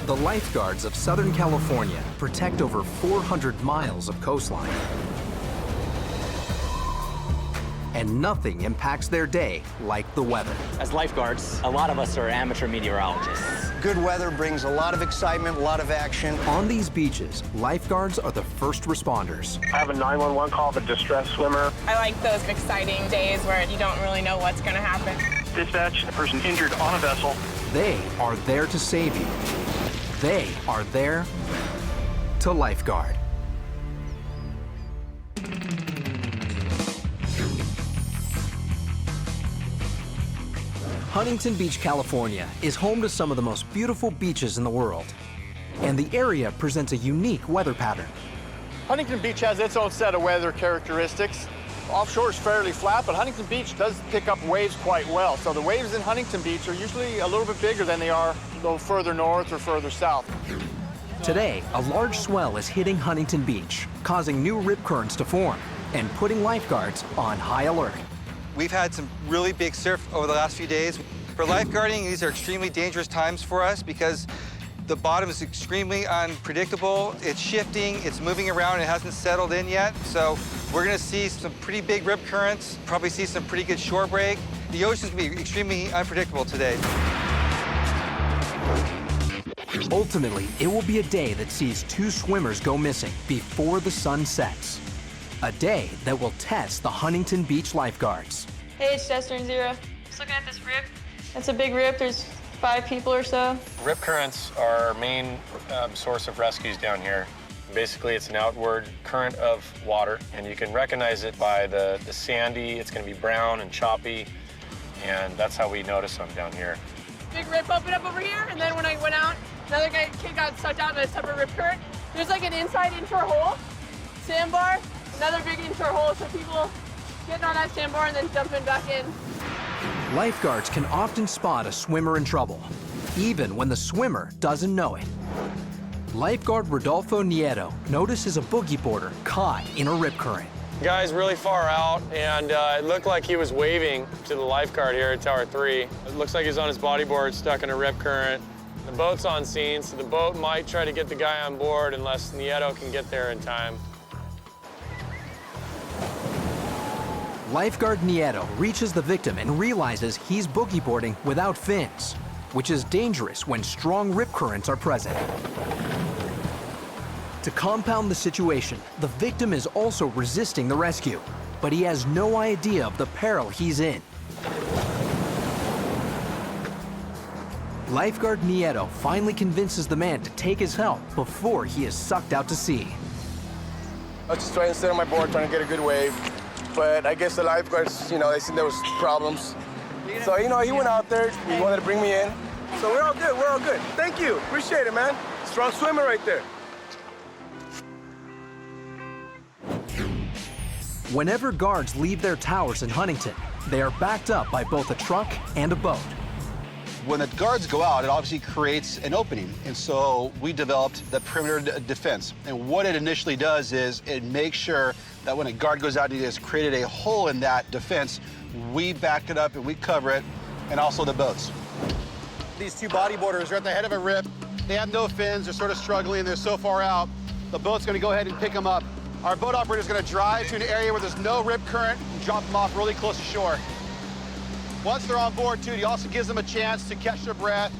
The Lifeguards of Southern California protect over 400 miles of coastline. And nothing impacts their day like the weather. As lifeguards, a lot of us are amateur meteorologists. Good weather brings a lot of excitement, a lot of action. On these beaches, lifeguards are the first responders. I have a 911 call of a distressed swimmer. I like those exciting days where you don't really know what's going to happen. Dispatch, a person injured on a vessel. They are there to save you. They are there to lifeguard. Huntington Beach, California is home to some of the most beautiful beaches in the world. And the area presents a unique weather pattern. Huntington Beach has its own set of weather characteristics. Offshore is fairly flat, but Huntington Beach does pick up waves quite well. So the waves in Huntington Beach are usually a little bit bigger than they are a little further north or further south. Today, a large swell is hitting Huntington Beach, causing new rip currents to form and putting lifeguards on high alert. We've had some really big surf over the last few days. For lifeguarding, these are extremely dangerous times for us because the bottom is extremely unpredictable. It's shifting, it's moving around, it hasn't settled in yet. So we're gonna see some pretty big rip currents, probably see some pretty good shore break. The ocean's gonna be extremely unpredictable today. Ultimately, it will be a day that sees 2 swimmers go missing before the sun sets. A day that will test the Huntington Beach lifeguards. Hey, it's Jester and Zero. Just looking at this rip. It's a big rip. There's 5 people or so. Rip currents are our main source of rescues down here. Basically, it's an outward current of water, and you can recognize it by the sandy. It's going to be brown and choppy, and that's how we notice them down here. Big rip opened up over here, and then when I went out, another kid got sucked out in a separate rip current. There's like an inside inshore hole, sandbar, another big inshore hole, so people getting on that sandbar and then jumping back in. Lifeguards can often spot a swimmer in trouble, even when the swimmer doesn't know it. Lifeguard Rodolfo Nieto notices a boogie boarder caught in a rip current. Guy's really far out, and it looked like he was waving to the lifeguard here at Tower 3. It looks like he's on his bodyboard stuck in a rip current. The boat's on scene, so the boat might try to get the guy on board unless Nieto can get there in time. Lifeguard Nieto reaches the victim and realizes he's boogie boarding without fins, which is dangerous when strong rip currents are present. To compound the situation, the victim is also resisting the rescue, but he has no idea of the peril he's in. Lifeguard Nieto finally convinces the man to take his help before he is sucked out to sea. I was just trying to sit on my board, trying to get a good wave. But I guess the lifeguards, they said there was problems. So, he went out there, he wanted to bring me in. So we're all good. Thank you, appreciate it, man. Strong swimmer right there. Whenever guards leave their towers in Huntington, they are backed up by both a truck and a boat. When the guards go out, it obviously creates an opening. And so we developed the perimeter defense. And what it initially does is it makes sure that when a guard goes out and he has created a hole in that defense, we back it up and we cover it, and also the boats. These 2 bodyboarders are at the head of a rip. They have no fins, they're sort of struggling, they're so far out. The boat's gonna go ahead and pick them up. Our boat operator's gonna drive to an area where there's no rip current and drop them off really close to shore. Once they're on board, too, he also gives them a chance to catch their breath.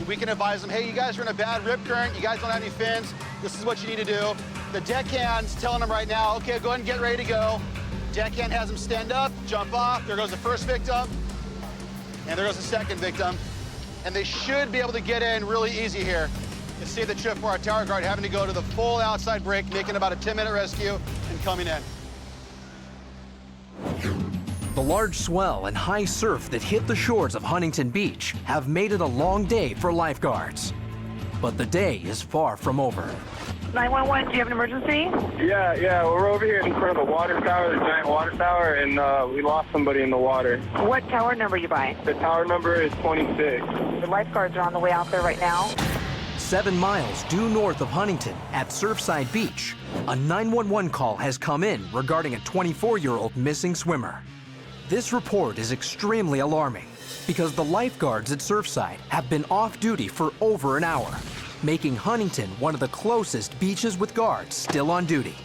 We can advise them, hey, you guys are in a bad rip current, you guys don't have any fins, this is what you need to do. The deckhand's telling them right now, okay, go ahead and get ready to go. Deckhand has them stand up, jump off, there goes the first victim, and there goes the second victim. And they should be able to get in really easy here. To save the trip for our tower guard having to go to the full outside break, making about a 10-minute rescue and coming in. The large swell and high surf that hit the shores of Huntington Beach have made it a long day for lifeguards. But the day is far from over. 911, do you have an emergency? Yeah, we're over here in front of the water tower, the giant water tower, and we lost somebody in the water. What tower number are you by? The tower number is 26. The lifeguards are on the way out there right now. 7 miles due north of Huntington at Surfside Beach, a 911 call has come in regarding a 24-year-old missing swimmer. This report is extremely alarming because the lifeguards at Surfside have been off duty for over an hour. making Huntington one of the closest beaches with guards still on duty.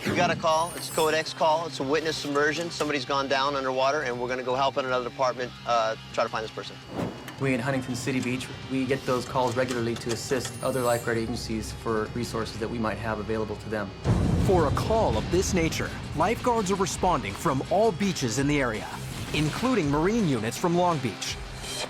We got a call. It's a Code X call. It's a witness submersion. Somebody's gone down underwater, and we're going to go help in another department try to find this person. We in Huntington City Beach, we get those calls regularly to assist other lifeguard agencies for resources that we might have available to them. For a call of this nature, lifeguards are responding from all beaches in the area, including Marine units from Long Beach,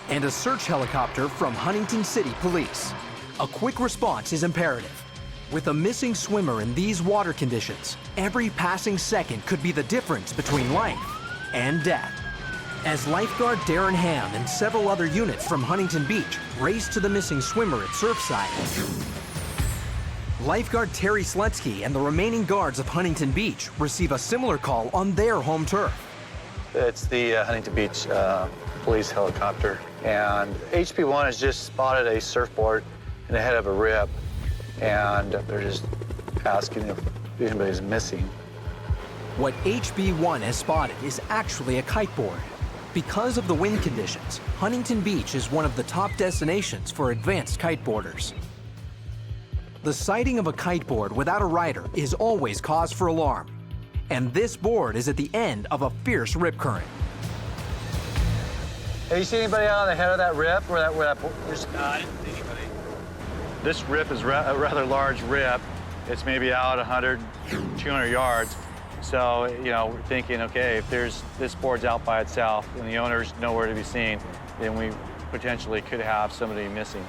and a search helicopter from Huntington City Police. A quick response is imperative. With a missing swimmer in these water conditions, every passing second could be the difference between life and death. As lifeguard Darren Ham and several other units from Huntington Beach race to the missing swimmer at Surfside, lifeguard Terry Slutsky and the remaining guards of Huntington Beach receive a similar call on their home turf. It's the Huntington Beach police helicopter, and HP1 has just spotted a surfboard in the head of a rip, and they're just asking if anybody's missing. What HB1 has spotted is actually a kiteboard. Because of the wind conditions, Huntington Beach is one of the top destinations for advanced kiteboarders. The sighting of a kiteboard without a rider is always cause for alarm, and this board is at the end of a fierce rip current. Have you seen anybody out on the head of that rip? Where that I didn't see anybody. This rip is a rather large rip. It's maybe out 100, 200 yards. So, you know, we're thinking, okay, if this board's out by itself and the owner's nowhere to be seen, then we potentially could have somebody missing.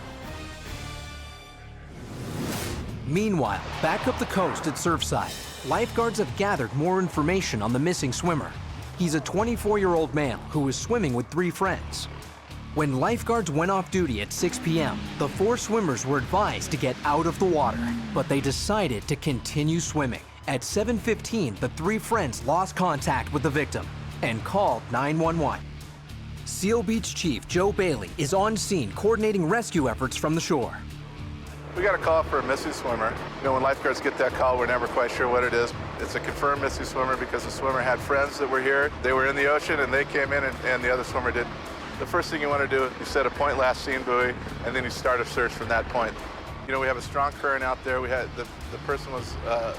Meanwhile, back up the coast at Surfside, lifeguards have gathered more information on the missing swimmer. He's a 24-year-old male who was swimming with 3 friends. When lifeguards went off duty at 6 p.m., the 4 swimmers were advised to get out of the water, but they decided to continue swimming. At 7:15, the 3 friends lost contact with the victim and called 911. Seal Beach Chief Joe Bailey is on scene coordinating rescue efforts from the shore. We got a call for a missing swimmer. You know, when lifeguards get that call, we're never quite sure what it is. It's a confirmed missing swimmer because the swimmer had friends that were here. They were in the ocean and they came in and the other swimmer didn't. The first thing you want to do, you set a point last seen buoy, and then you start a search from that point. You know, we have a strong current out there. We had the person was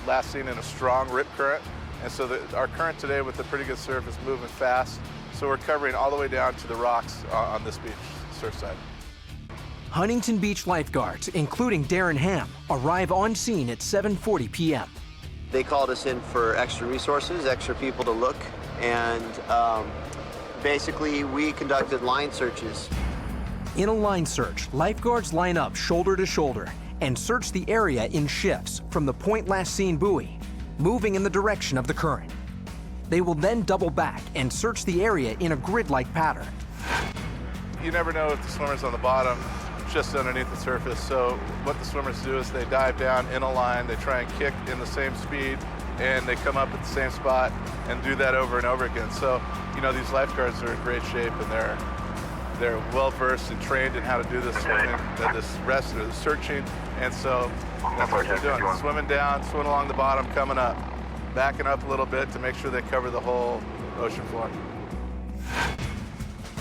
last seen in a strong rip current, and so our current today with the pretty good surf is moving fast. So we're covering all the way down to the rocks on this beach, Surfside. Huntington Beach lifeguards, including Darren Ham, arrive on scene at 7:40 p.m. They called us in for extra resources, extra people to look, and basically we conducted line searches. In a line search, lifeguards line up shoulder to shoulder and search the area in shifts from the point last seen buoy, moving in the direction of the current. They will then double back and search the area in a grid-like pattern. You never know if the swimmer's on the bottom, just underneath the surface. So what the swimmers do is they dive down in a line, they try and kick in the same speed, and they come up at the same spot and do that over and over again. So, you know, these lifeguards are in great shape, and they're well-versed and trained in how to do this swimming, this rest, or the searching, and so that's what they're doing. Swimming down, swimming along the bottom, coming up, backing up a little bit to make sure they cover the whole ocean floor.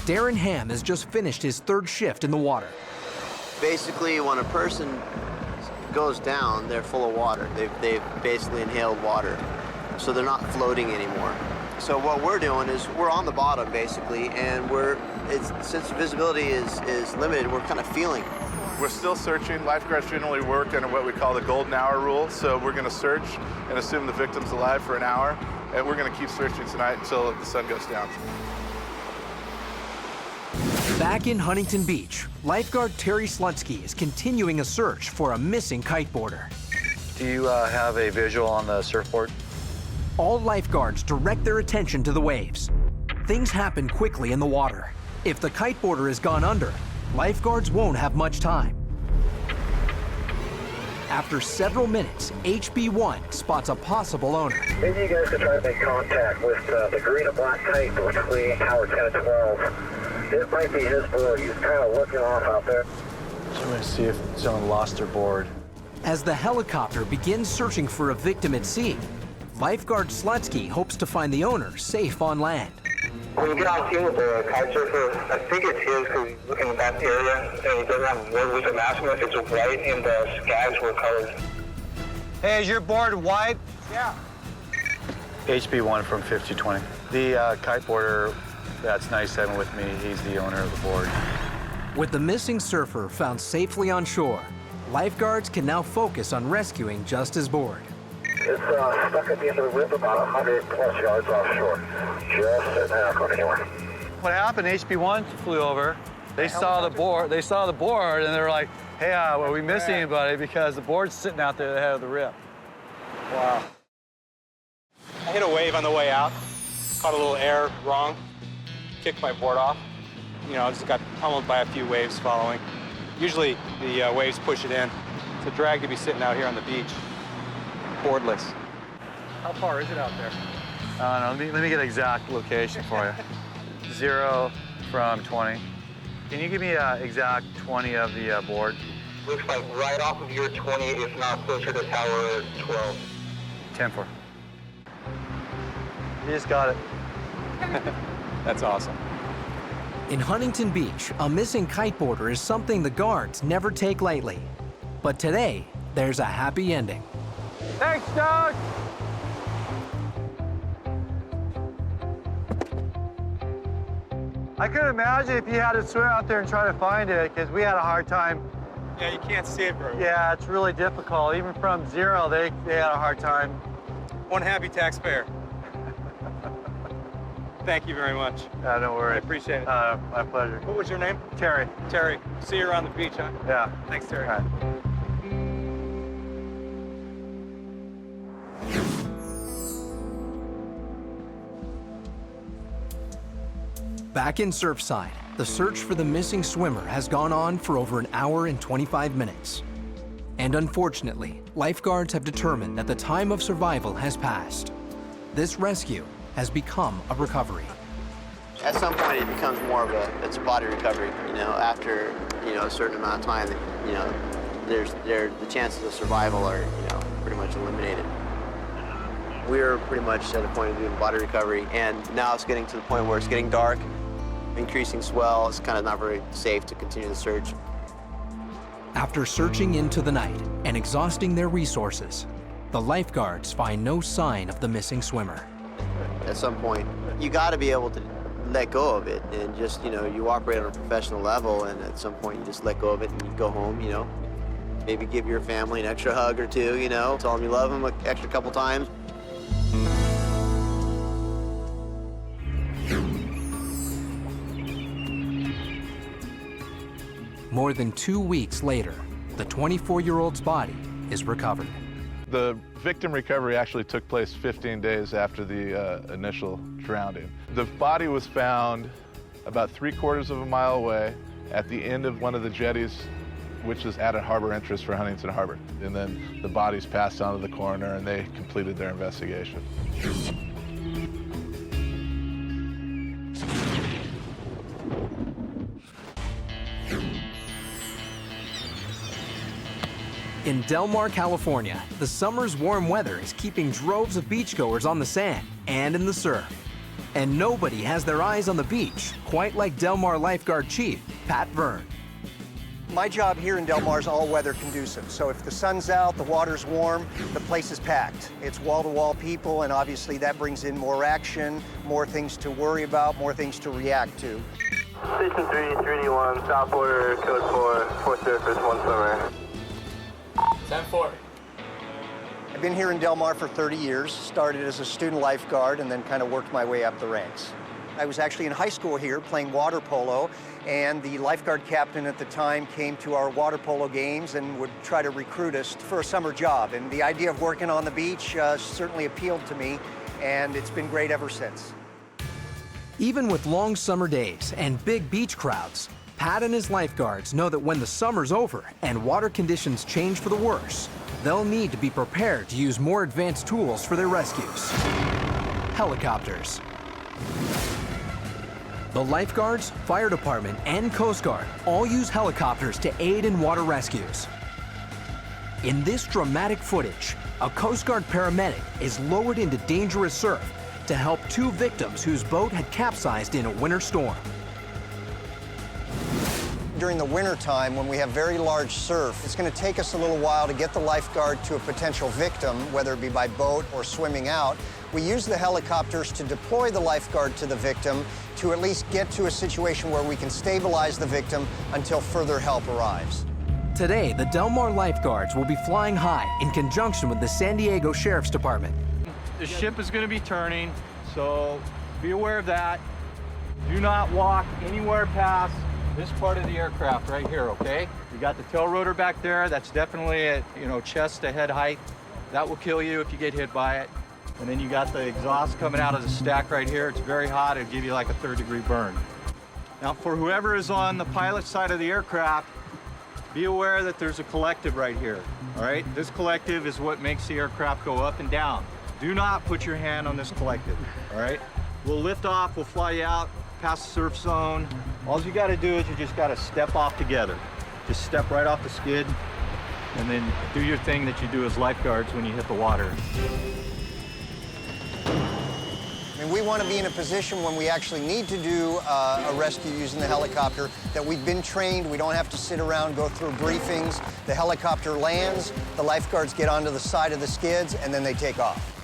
Darren Ham has just finished his 3rd shift in the water. Basically, when a person goes down, they're full of water. They've basically inhaled water, so they're not floating anymore. So what we're doing is we're on the bottom, basically, and since visibility is limited, we're kind of feeling. We're still searching. Lifeguards generally work under what we call the golden hour rule, so we're going to search and assume the victim's alive for an hour, and we're going to keep searching tonight until the sun goes down. Back in Huntington Beach, lifeguard Terry Slutsky is continuing a search for a missing kiteboarder. Do you have a visual on the surfboard? All lifeguards direct their attention to the waves. Things happen quickly in the water. If the kiteboarder has gone under, lifeguards won't have much time. After several minutes, HB1 spots a possible owner. Maybe you guys could try to make contact with the green and black kite between Tower 10 and 12. It might be his board. He's kind of looking off out there. So I'm going to see if someone lost their board. As the helicopter begins searching for a victim at sea, lifeguard Slutsky hopes to find the owner safe on land. When you get on scene with the kite surfer, I think it's his because he's looking in that area and he doesn't have a board with him asking if it's white and the scabs were colored. Hey, is your board white? Yeah. HB1 from 5020. The kiteboarder that's 97 with me, he's the owner of the board. With the missing surfer found safely on shore, lifeguards can now focus on rescuing just his board. It's stuck at the end of the rip about 100 plus yards offshore. Just sitting there, not going anywhere. What happened, HB1 flew over. They saw the board, and they were like, hey, well, we missed anybody because the board's sitting out there at the head of the rip. Wow. I hit a wave on the way out, caught a little air wrong, kicked my board off. You know, just got pummeled by a few waves following. Usually the waves push it in. It's a drag to be sitting out here on the beach, boardless. How far is it out there? I don't know. Let me get an exact location for you. 0 from 20. Can you give me exact 20 of the board? Looks like right off of your 20, if not closer to tower 12. 10-4. You just got it. That's awesome. In Huntington Beach, a missing kiteboarder is something the guards never take lightly. But today, there's a happy ending. Thanks, Doug! I could imagine if you had to swim out there and try to find it, because we had a hard time. Yeah, you can't see it very well. Yeah, it's really difficult. Even from 0, they had a hard time. One happy taxpayer. Thank you very much. Yeah, don't worry. I appreciate it. My pleasure. What was your name? Terry. Terry. See you around the beach, huh? Yeah. Thanks, Terry. All right. Back in Surfside, the search for the missing swimmer has gone on for over an hour and 25 minutes. And unfortunately, lifeguards have determined that the time of survival has passed. This rescue has become a recovery. At some point, it becomes more of it's a body recovery. You know, after a certain amount of time, the chances of survival are pretty much eliminated. We're pretty much at a point of doing body recovery, and now it's getting to the point where it's getting dark, increasing swell. It's kind of not very safe to continue the search. After searching into the night and exhausting their resources, the lifeguards find no sign of the missing swimmer. At some point, you got to be able to let go of it and just, you operate on a professional level, and at some point you just let go of it and you go home, maybe give your family an extra hug or two, tell them you love them an extra couple times. More than 2 weeks later, the 24-year-old's body is recovered. The victim recovery actually took place 15 days after the initial drowning. The body was found about 3/4 of a mile away at the end of one of the jetties, which is at a harbor entrance for Huntington Harbor. And then the body's passed on to the coroner and they completed their investigation. In Del Mar, California, the summer's warm weather is keeping droves of beachgoers on the sand and in the surf. And nobody has their eyes on the beach quite like Del Mar Lifeguard Chief Pat Verne. My job here in Del Mar is all-weather conducive. So if the sun's out, the water's warm, the place is packed. It's wall-to-wall people, and obviously that brings in more action, more things to worry about, more things to react to. Station 3, 3D1, south border, code 4 surface, 1 swimmer. 10-4. I've been here in Del Mar for 30 years, started as a student lifeguard and then kind of worked my way up the ranks. I was actually in high school here playing water polo, and the lifeguard captain at the time came to our water polo games and would try to recruit us for a summer job. And the idea of working on the beach certainly appealed to me, and it's been great ever since. Even with long summer days and big beach crowds, Pat and his lifeguards know that when the summer's over and water conditions change for the worse, they'll need to be prepared to use more advanced tools for their rescues. Helicopters. The lifeguards, fire department, and Coast Guard all use helicopters to aid in water rescues. In this dramatic footage, a Coast Guard paramedic is lowered into dangerous surf to help 2 victims whose boat had capsized in a winter storm. During the winter time, when we have very large surf, it's going to take us a little while to get the lifeguard to a potential victim, whether it be by boat or swimming out. We use the helicopters to deploy the lifeguard to the victim to at least get to a situation where we can stabilize the victim until further help arrives. Today, the Del Mar Lifeguards will be flying high in conjunction with the San Diego Sheriff's Department. The ship is going to be turning, so be aware of that. Do not walk anywhere past this part of the aircraft right here, okay? You got the tail rotor back there. That's definitely at, chest to head height. That will kill you if you get hit by it. And then you got the exhaust coming out of the stack right here. It's very hot. It'll give you like a 3rd-degree burn. Now, for whoever is on the pilot side of the aircraft, be aware that there's a collective right here, all right? This collective is what makes the aircraft go up and down. Do not put your hand on this collective, all right? We'll lift off, we'll fly you out past the surf zone. All you gotta do is you just gotta step off together. Just step right off the skid and then do your thing that you do as lifeguards when you hit the water. I mean, we want to be in a position when we actually need to do a rescue using the helicopter that we've been trained. We don't have to sit around, go through briefings. The helicopter lands, the lifeguards get onto the side of the skids, and then they take off.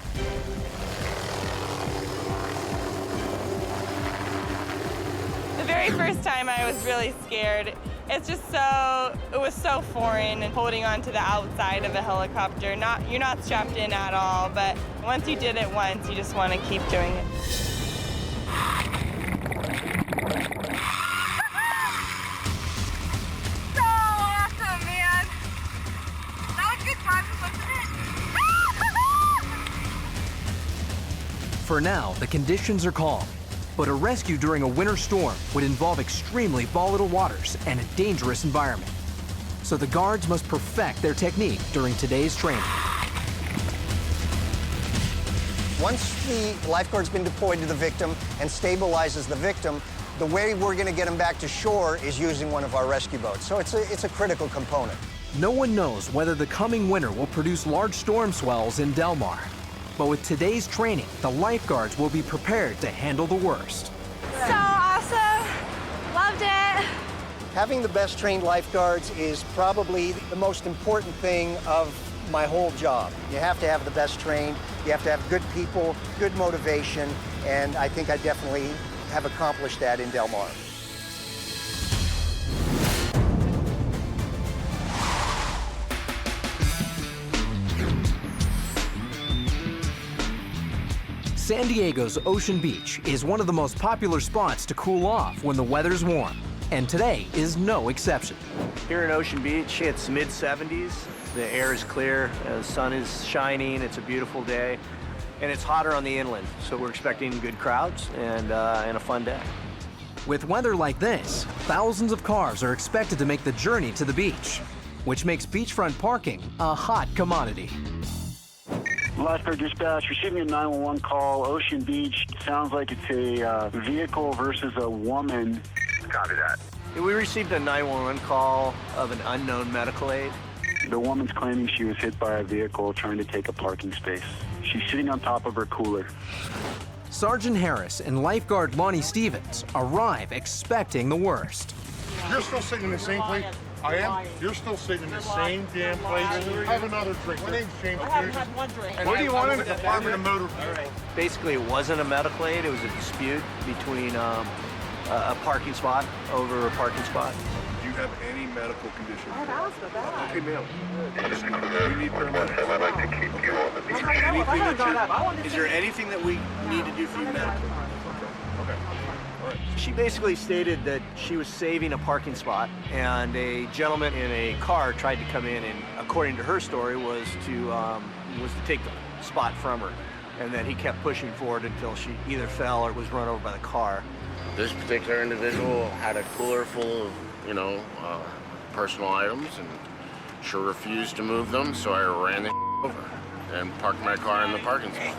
The very first time I was really scared. It's just it was so foreign and holding on to the outside of a helicopter. You're not strapped in at all, but once you did it once, you just want to keep doing it. So awesome, man. That was good practice, wasn't it? For now, the conditions are calm. But a rescue during a winter storm would involve extremely volatile waters and a dangerous environment. So the guards must perfect their technique during today's training. Once the lifeguard's been deployed to the victim and stabilizes the victim, the way we're going to get him back to shore is using one of our rescue boats. So it's a critical component. No one knows whether the coming winter will produce large storm swells in Del Mar. But with today's training, the lifeguards will be prepared to handle the worst. So awesome. Loved it. Having the best trained lifeguards is probably the most important thing of my whole job. You have to have the best trained, you have to have good people, good motivation, and I think I definitely have accomplished that in Del Mar. San Diego's Ocean Beach is one of the most popular spots to cool off when the weather's warm, and today is no exception. Here in Ocean Beach, it's mid-70s. The air is clear, the sun is shining, it's a beautiful day, and it's hotter on the inland, so we're expecting good crowds and a fun day. With weather like this, thousands of cars are expected to make the journey to the beach, which makes beachfront parking a hot commodity. Lifeguard dispatch, receiving a 911 call, Ocean Beach. Sounds like it's a vehicle versus a woman. Copy that. We received a 911 call of an unknown medical aid. The woman's claiming she was hit by a vehicle trying to take a parking space. She's sitting on top of her cooler. Sergeant Harris and lifeguard Lonnie Stevens arrive expecting the worst. You're still sitting in the same place? I am? You're still sitting in the same damn place? Have another drink. My name's James. I haven't had one drink. What do you want in the Department of Motor Vehicle? Basically, it wasn't a medical aid. It was a dispute between a parking spot over a parking spot. Do you have any medical condition? I've asked about that. Okay, ma'am. You need paramedics. I'd like to keep you on the beach. Is there anything that we need to do for you medically? Okay. All right. She basically stated that she was saving a parking spot, and a gentleman in a car tried to come in, and according to her story, was to take the spot from her, and then he kept pushing forward until she either fell or was run over by the car. This particular individual had a cooler full of, personal items, and she refused to move them, so I ran the over and parked my car in the parking spot.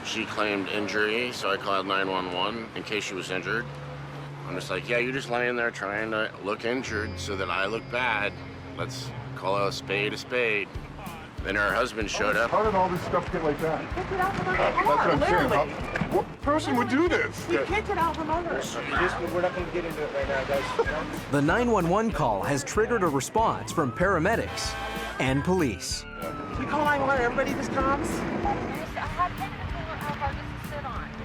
She claimed injury, so I called 911 in case she was injured. I'm just like, yeah, you're just laying there trying to look injured so that I look bad. Let's call a spade a spade. Then her husband showed up. How did all this stuff get like that? Kicked it out from under the That's car, what I'm saying. literally. What person would do this? He kicked it out from under us. We're not going to get into it right now, guys. The 911 call has triggered a response from paramedics and police. You call 911, everybody just comes?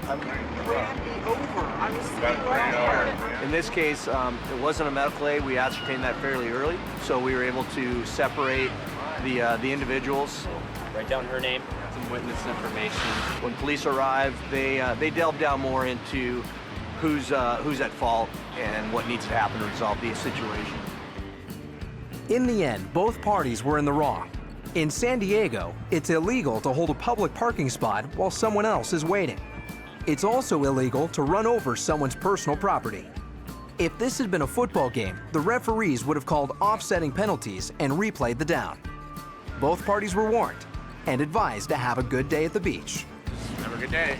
Ran me over. I was sitting right here. In this case, it wasn't a medical aid. We ascertained that fairly early, so we were able to separate the individuals. Write down her name. Some witness information. When police arrived, they delved down more into who's at fault and what needs to happen to resolve the situation. In the end, both parties were in the wrong. In San Diego, it's illegal to hold a public parking spot while someone else is waiting. It's also illegal to run over someone's personal property. If this had been a football game, the referees would have called offsetting penalties and replayed the down. Both parties were warned and advised to have a good day at the beach. Have a good day.